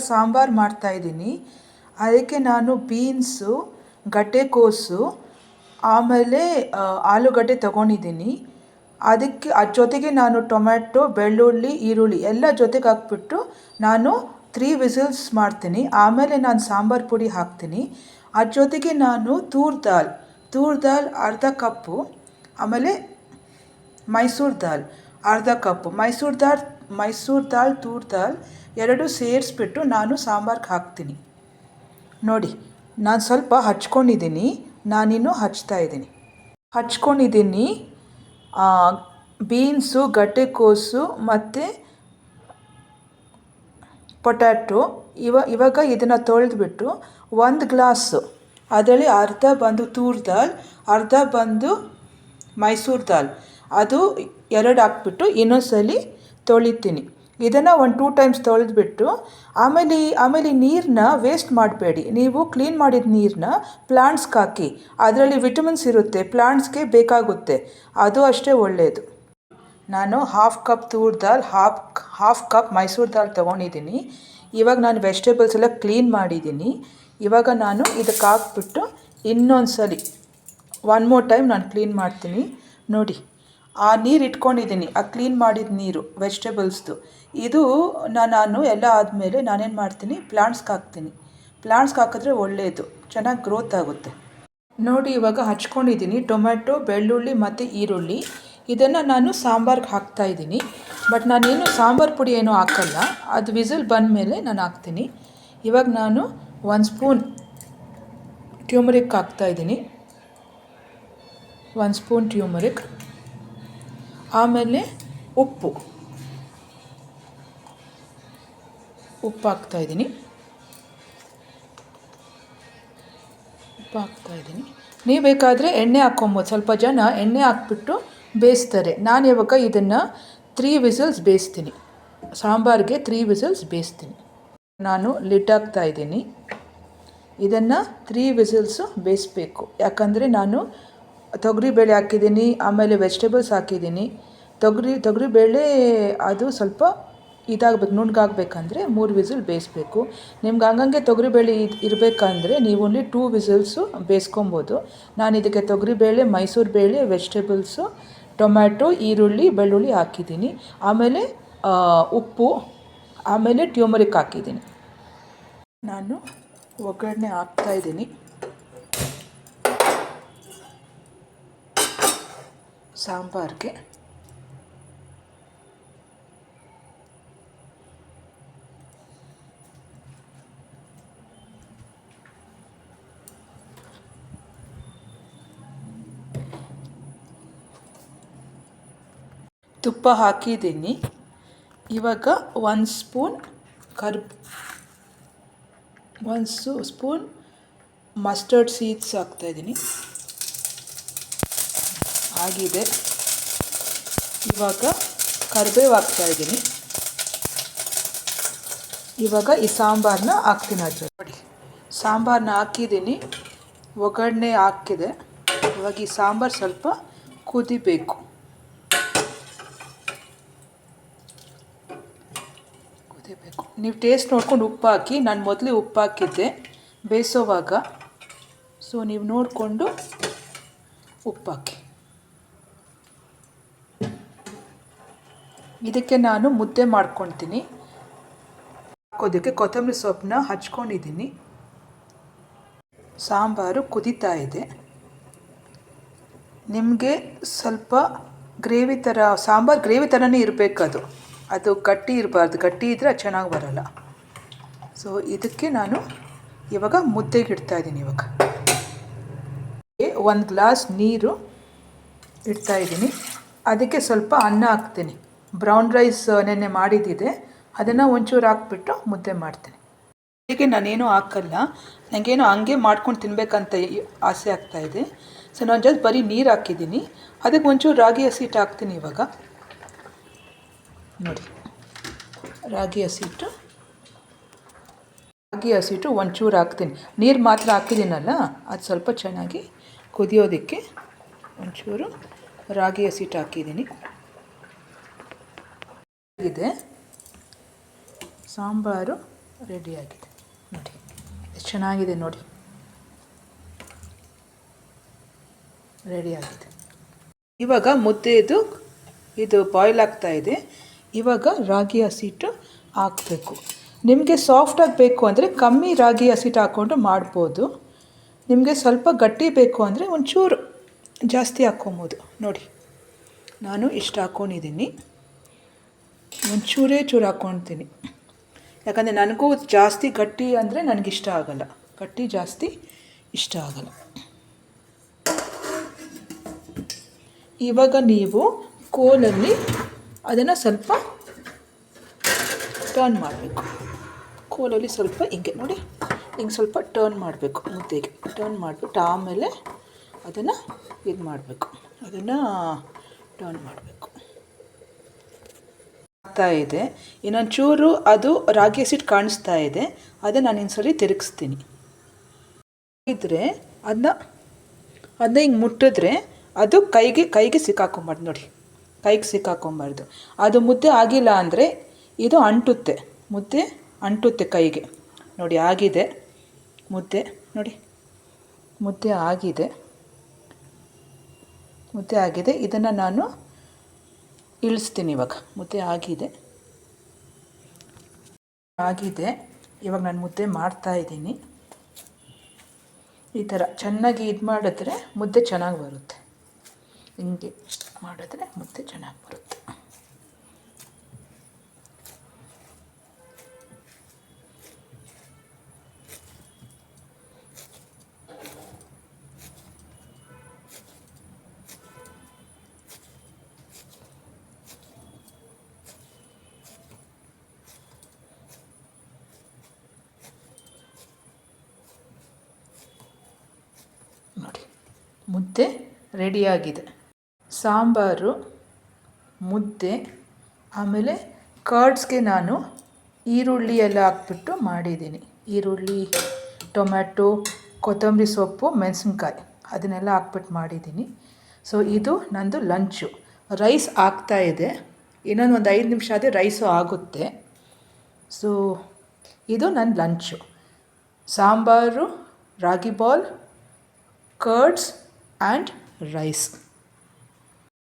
ಸಾಂಬಾರು ಮಾಡ್ತಾಯಿದ್ದೀನಿ. ಅದಕ್ಕೆ ನಾನು ಬೀನ್ಸು, ಗಡ್ಡೆಕೋಸು, ಆಮೇಲೆ ಆಲೂಗಡ್ಡೆ ತೊಗೊಂಡಿದ್ದೀನಿ. ಅದಕ್ಕೆ ಅದ್ರ ಜೊತೆಗೆ ನಾನು ಟೊಮ್ಯಾಟೊ, ಬೆಳ್ಳುಳ್ಳಿ, ಈರುಳ್ಳಿ ಎಲ್ಲ ಜೊತೆಗೆ ಹಾಕ್ಬಿಟ್ಟು ನಾನು 3 ವಿಸಿಲ್ಸ್ ಮಾಡ್ತೀನಿ. ಆಮೇಲೆ ನಾನು ಸಾಂಬಾರು ಪುಡಿ ಹಾಕ್ತೀನಿ. ಅದ್ರ ಜೊತೆಗೆ ನಾನು ತೂರ್ ದಾಲ್ ಅರ್ಧ ಕಪ್ಪು, ಆಮೇಲೆ ಮೈಸೂರು ದಾಲ್ ಅರ್ಧ ಕಪ್ಪು, ಮೈಸೂರು ದಾಲ್ ತೂರ್ ದಾಲ್ ಎರಡೂ ಸೇರಿಸ್ಬಿಟ್ಟು ನಾನು ಸಾಂಬಾರ್ಗೆ ಹಾಕ್ತೀನಿ. ನೋಡಿ, ನಾನು ಸ್ವಲ್ಪ ಹಚ್ಕೊಂಡಿದ್ದೀನಿ, ನಾನಿನ್ನೂ ಹಚ್ಕೊಂಡಿದ್ದೀನಿ. ಬೀನ್ಸು, ಗಡ್ಡೆಕೋಸು ಮತ್ತು ಪೊಟ್ಯಾಟೊ. ಇವಾಗ ಇದನ್ನು ತೊಳೆದ್ಬಿಟ್ಟು 1 ಗ್ಲಾಸು, ಅದರಲ್ಲಿ ಅರ್ಧ ಬಂದು ತೂರ್ ದಾಲ್, ಅರ್ಧ ಬಂದು ಮೈಸೂರು ದಾಲ್, ಅದು 2 ಹಾಕ್ಬಿಟ್ಟು ಇನ್ನೊಂದ್ಸಲಿ ತೊಳಿತೀನಿ. ಇದನ್ನು 1-2 ಟೈಮ್ಸ್ ತೊಳೆದ್ಬಿಟ್ಟು ಆಮೇಲೆ ನೀರನ್ನ ವೇಸ್ಟ್ ಮಾಡಬೇಡಿ. ನೀವು ಕ್ಲೀನ್ ಮಾಡಿದ ನೀರನ್ನ ಪ್ಲಾಂಟ್ಸ್ಗೆ ಹಾಕಿ. ಅದರಲ್ಲಿ ವಿಟಮಿನ್ಸ್ ಇರುತ್ತೆ, ಪ್ಲಾಂಟ್ಸ್ಗೆ ಬೇಕಾಗುತ್ತೆ, ಅದು ಅಷ್ಟೇ ಒಳ್ಳೆಯದು. ನಾನು 1/2 cup toor dal, half cup Mysuru ದಾಲ್ ತೊಗೊಂಡಿದ್ದೀನಿ. ಇವಾಗ ನಾನು ವೆಜಿಟೇಬಲ್ಸ್ ಎಲ್ಲ ಕ್ಲೀನ್ ಮಾಡಿದ್ದೀನಿ. ಇವಾಗ ನಾನು ಇದಕ್ಕೆ ಹಾಕ್ಬಿಟ್ಟು ಇನ್ನೊಂದ್ಸಲಿ 1 ಮೋರ್ ಟೈಮ್ ನಾನು ಕ್ಲೀನ್ ಮಾಡ್ತೀನಿ. ನೋಡಿ, ಆ ನೀರು ಇಟ್ಕೊಂಡಿದ್ದೀನಿ, ಆ ಕ್ಲೀನ್ ಮಾಡಿದ ನೀರು ವೆಜಿಟೇಬಲ್ಸ್ದು. ಇದು ನಾನು ಎಲ್ಲ ಆದಮೇಲೆ ನಾನೇನು ಮಾಡ್ತೀನಿ, ಪ್ಲಾಂಟ್ಸ್ಗೆ ಹಾಕ್ತೀನಿ. ಪ್ಲಾಂಟ್ಸ್ಗೆ ಹಾಕಿದ್ರೆ ಒಳ್ಳೆಯದು, ಚೆನ್ನಾಗಿ ಗ್ರೋತ್ ಆಗುತ್ತೆ. ನೋಡಿ, ಇವಾಗ ಹಚ್ಕೊಂಡಿದ್ದೀನಿ ಟೊಮ್ಯಾಟೊ, ಬೆಳ್ಳುಳ್ಳಿ ಮತ್ತು ಈರುಳ್ಳಿ. ಇದನ್ನು ನಾನು ಸಾಂಬಾರ್ಗೆ ಹಾಕ್ತಾಯಿದ್ದೀನಿ. ಬಟ್ ನಾನೇನು ಸಾಂಬಾರು ಪುಡಿ ಏನೂ ಹಾಕಲ್ಲ, ಅದು ವಿಸಿಲ್ ಬಂದ ಮೇಲೆ ನಾನು ಹಾಕ್ತೀನಿ. ಇವಾಗ ನಾನು 1 ಸ್ಪೂನ್ ಟ್ಯೂಮರಿಕ್ ಹಾಕ್ತಾಯಿದ್ದೀನಿ, 1 ಸ್ಪೂನ್ ಟ್ಯೂಮರಿಕ್. ಆಮೇಲೆ ಉಪ್ಪು ಹಾಕ್ತಾಯಿದ್ದೀನಿ. ನೀವು ಬೇಕಾದರೆ ಎಣ್ಣೆ ಹಾಕ್ಕೊಬೋದು. ಸ್ವಲ್ಪ ಜನ ಎಣ್ಣೆ ಹಾಕ್ಬಿಟ್ಟು ಬೇಯಿಸ್ತಾರೆ. ನಾನು ಇವಾಗ ಇದನ್ನು 3 ವಿಸಿಲ್ಸ್ ಬೇಯಿಸ್ತೀನಿ. ಸಾಂಬಾರಿಗೆ 3 ವಿಸಿಲ್ಸ್ ಬೇಯಿಸ್ತೀನಿ. ನಾನು ಲಿಡ್ ಹಾಕ್ತಾಯಿದ್ದೀನಿ. ಇದನ್ನು 3 ವಿಸಿಲ್ಸು ಬೇಯಿಸ್ಬೇಕು. ಯಾಕಂದರೆ ನಾನು ತೊಗರಿಬೇಳೆ ಹಾಕಿದ್ದೀನಿ, ಆಮೇಲೆ ವೆಜಿಟೇಬಲ್ಸ್ ಹಾಕಿದ್ದೀನಿ. ತೊಗರಿಬೇಳೆ ಅದು ಸ್ವಲ್ಪ ಇದಾಗಬೇಕು, ನುಣ್ಣಗಾಗಬೇಕಂದ್ರೆ 3 ವಿಸಿಲ್ ಬೇಯಿಸ್ಬೇಕು. ನಿಮ್ಗೆ ಹಂಗಂಗೆ ತೊಗರಿಬೇಳೆ ಇರಬೇಕಂದ್ರೆ ನೀವು ಓನ್ಲಿ 2 ವಿಸಿಲ್ಸು ಬೇಯಿಸ್ಕೊಬೋದು. ನಾನು ಇದಕ್ಕೆ ತೊಗರಿಬೇಳೆ, ಮೈಸೂರು ಬೇಳೆ, ವೆಜಿಟೇಬಲ್ಸು, ಟೊಮ್ಯಾಟೊ, ಈರುಳ್ಳಿ, ಬೆಳ್ಳುಳ್ಳಿ ಹಾಕಿದ್ದೀನಿ. ಆಮೇಲೆ ಉಪ್ಪು, ಆಮೇಲೆ ಟ್ಯೂಮರಿಕ್ ಹಾಕಿದ್ದೀನಿ. ನಾನು ಒಗ್ಗರಣೆ ಹಾಕ್ತಾಯಿದ್ದೀನಿ. ಸಾಂಬಾರಿಗೆ ತುಪ್ಪ ಹಾಕಿದ್ದೀನಿ. ಇವಾಗ 1 ಸ್ಪೂನ್ ಸ್ಪೂನ್ ಮಸ್ಟರ್ಡ್ ಸೀಡ್ಸ್ ಹಾಕ್ತಾಯಿದ್ದೀನಿ. ಆಗಿದೆ. ಇವಾಗ ಕರಿಬೇವು ಹಾಕ್ತಾಯಿದ್ದೀನಿ. ಇವಾಗ ಈ ಸಾಂಬಾರನ್ನ ಹಾಕ್ತೀನಿ. ಅದ್ರ ನೋಡಿ, ಸಾಂಬಾರನ್ನ ಹಾಕಿದ್ದೀನಿ, ಒಗ್ಗರಣೆ ಹಾಕಿದೆ. ಇವಾಗ ಈ ಸಾಂಬಾರು ಸ್ವಲ್ಪ ಕುದಿಬೇಕು. ನೀವು ಟೇಸ್ಟ್ ನೋಡ್ಕೊಂಡು ಉಪ್ಪು ಹಾಕಿ. ನಾನು ಮೊದಲೇ ಉಪ್ಪು ಹಾಕಿದ್ದೆ ಬೇಯಿಸೋವಾಗ, ಸೊ ನೀವು ನೋಡಿಕೊಂಡು ಉಪ್ಪು ಹಾಕಿ. ಇದಕ್ಕೆ ನಾನು ಮುದ್ದೆ ಮಾಡ್ಕೊತೀನಿ. ಹಾಕೋದಕ್ಕೆ ಕೊತ್ತಂಬರಿ ಸೊಪ್ಪನ್ನ ಹಚ್ಕೊಂಡಿದ್ದೀನಿ. ಸಾಂಬಾರು ಕುದೀತಾ ಇದೆ. ನಿಮಗೆ ಸ್ವಲ್ಪ ಗ್ರೇವಿ ಥರ, ಸಾಂಬಾರು ಗ್ರೇವಿ ಥರನೇ ಇರಬೇಕದು, ಅದು ಗಟ್ಟಿ ಇರಬಾರ್ದು. ಗಟ್ಟಿ ಇದ್ದರೆ ಅದು ಚೆನ್ನಾಗಿ ಬರೋಲ್ಲ. ಸೊ ಇದಕ್ಕೆ ನಾನು ಇವಾಗ ಮುದ್ದೆಗೆ ಇಡ್ತಾಯಿದ್ದೀನಿ. ಇವಾಗ 1 ಗ್ಲಾಸ್ ನೀರು ಇಡ್ತಾಯಿದ್ದೀನಿ. ಅದಕ್ಕೆ ಸ್ವಲ್ಪ ಅನ್ನ ಹಾಕ್ತೀನಿ. ಬ್ರೌನ್ ರೈಸ್ ನೆನ್ನೆ ಮಾಡಿದ್ದಿದೆ, ಅದನ್ನು ಒಂಚೂರು ಹಾಕ್ಬಿಟ್ಟು ಮುದ್ದೆ ಮಾಡ್ತೀನಿ. ಅದಕ್ಕೆ ನಾನೇನು ಹಾಕಲ್ಲ, ನನಗೇನು ಹಂಗೆ ಮಾಡ್ಕೊಂಡು ತಿನ್ನಬೇಕಂತ ಆಸೆ ಆಗ್ತಾಯಿದೆ. ಸೊ ನಾನು ಜಸ್ಟ್ ಬರೀ ನೀರು ಹಾಕಿದ್ದೀನಿ. ಅದಕ್ಕೆ ಒಂಚೂರು ರಾಗಿ ಹಸಿಟ್ಟು ಹಾಕ್ತೀನಿ. ಇವಾಗ ನೋಡಿ, ರಾಗಿ ಹಸಿಟ್ಟು ಒಂಚೂರು ಹಾಕ್ತೀನಿ. ನೀರು ಮಾತ್ರ ಹಾಕಿದ್ದೀನಲ್ಲ, ಅದು ಸ್ವಲ್ಪ ಚೆನ್ನಾಗಿ ಕುದಿಯೋದಕ್ಕೆ ಒಂಚೂರು ರಾಗಿ ಹಸಿಟ್ಟು ಹಾಕಿದ್ದೀನಿ. ಇದೆ ಸಾಂಬಾರು ರೆಡಿಯಾಗಿದೆ ನೋಡಿ, ಎಷ್ಟು ಚೆನ್ನಾಗಿದೆ ನೋಡಿ, ರೆಡಿಯಾಗಿದೆ. ಇವಾಗ ಮುದ್ದೆದು ಇದು ಬಾಯ್ಲ್ ಆಗ್ತಾಯಿದೆ. ಇವಾಗ ರಾಗಿ ಹಸಿಟ್ಟು ಹಾಕಬೇಕು. ನಿಮಗೆ ಸಾಫ್ಟಾಗಿ ಬೇಕು ಅಂದರೆ ಕಮ್ಮಿ ರಾಗಿ ಹಸಿಟ್ಟು ಹಾಕ್ಕೊಂಡು ಮಾಡ್ಬೋದು. ನಿಮಗೆ ಸ್ವಲ್ಪ ಗಟ್ಟಿ ಬೇಕು ಅಂದರೆ ಒಂಚೂರು ಜಾಸ್ತಿ ಹಾಕ್ಕೊಬೋದು. ನೋಡಿ, ನಾನು ಇಷ್ಟು ಹಾಕ್ಕೊಂಡಿದ್ದೀನಿ, ಒಂಚೂರೇ ಚೂರು ಹಾಕ್ಕೊಳ್ತೀನಿ. ಯಾಕಂದರೆ ನನಗೂ ಜಾಸ್ತಿ ಗಟ್ಟಿ ಅಂದರೆ ನನಗಿಷ್ಟ ಆಗಲ್ಲ, ಗಟ್ಟಿ ಜಾಸ್ತಿ ಇಷ್ಟ ಆಗಲ್ಲ. ಇವಾಗ ನೀವು ಕೋಲಲ್ಲಿ ಅದನ್ನು ಸ್ವಲ್ಪ ಟರ್ನ್ ಮಾಡಬೇಕು. ಕೋಲಲ್ಲಿ ಸ್ವಲ್ಪ ಹಿಂಗೆ ನೋಡಿ, ಹಿಂಗೆ ಸ್ವಲ್ಪ ಟರ್ನ್ ಮಾಡಬೇಕು. ಮುದ್ದೆಗೆ ಟರ್ನ್ ಮಾಡಿಬಿಟ್ಟು ಆಮೇಲೆ ಅದನ್ನು ಇದು ಮಾಡಬೇಕು, ಅದನ್ನು ಟರ್ನ್ ಮಾಡಬೇಕು. ಆಗ್ತಾ ಇದೆ, ಇನ್ನೊಂದು ಚೂರು ಅದು ರಾಗಿ ಹಸಿಟ್ಟು ಕಾಣಿಸ್ತಾ ಇದೆ, ಅದನ್ನು ನಾನು ಇನ್ನೊಂದ್ಸರಿ ತಿರುಗಿಸ್ತೀನಿ. ಇದ್ದರೆ ಅದನ್ನ ಹಿಂಗೆ ಮುಟ್ಟಿದ್ರೆ ಅದು ಕೈಗೆ ಸಿಕ್ಕಾಕೊಂಬಾರ್ದು ನೋಡಿ, ಕೈಗೆ ಸಿಕ್ಕಾಕೊಂಬಾರ್ದು. ಅದು ಮುದ್ದೆ ಆಗಿಲ್ಲ ಅಂದರೆ ಇದು ಅಂಟುತ್ತೆ, ಮುದ್ದೆ ಅಂಟುತ್ತೆ ಕೈಗೆ. ನೋಡಿ ಆಗಿದೆ ಮುದ್ದೆ, ನೋಡಿ ಮುದ್ದೆ ಆಗಿದೆ, ಮುದ್ದೆ ಆಗಿದೆ. ಇದನ್ನು ನಾನು ಇಳಿಸ್ತೀನಿ. ಇವಾಗ ಮುದ್ದೆ ಆಗಿದೆ, ಇವಾಗ ನಾನು ಮುದ್ದೆ ಮಾಡ್ತಾಯಿದ್ದೀನಿ. ಈ ಥರ ಚೆನ್ನಾಗಿ ಇದು ಮಾಡಿದ್ರೆ ಮುದ್ದೆ ಚೆನ್ನಾಗಿ ಬರುತ್ತೆ. ಹಿಂಗೆ ಮಾಡಿದ್ರೆ ಮುದ್ದೆ ಚೆನ್ನಾಗಿ ಬರುತ್ತೆ. ನೋಡಿ, ಮುದ್ದೆ ರೆಡಿಯಾಗಿದೆ. ಸಾಂಬಾರು, ಮುದ್ದೆ, ಆಮೇಲೆ ಕರ್ಡ್ಸ್ಗೆ ನಾನು ಈರುಳ್ಳಿ ಎಲ್ಲ ಹಾಕ್ಬಿಟ್ಟು ಮಾಡಿದ್ದೀನಿ. ಈರುಳ್ಳಿ, ಟೊಮ್ಯಾಟೊ, ಕೊತ್ತಂಬರಿ ಸೊಪ್ಪು, ಮೆಣಸಿನ್ಕಾಯಿ ಅದನ್ನೆಲ್ಲ ಹಾಕ್ಬಿಟ್ಟು ಮಾಡಿದ್ದೀನಿ. ಸೊ ಇದು ನಂದು ಲಂಚು. ರೈಸ್ ಆಗ್ತಾಯಿದೆ, ಇನ್ನೊಂದು 5 ನಿಮಿಷ ಆದರೆ ರೈಸು ಆಗುತ್ತೆ. ಸೊ ಇದು ನನ್ನ lunch. Sambar, ragi ball, curds and rice.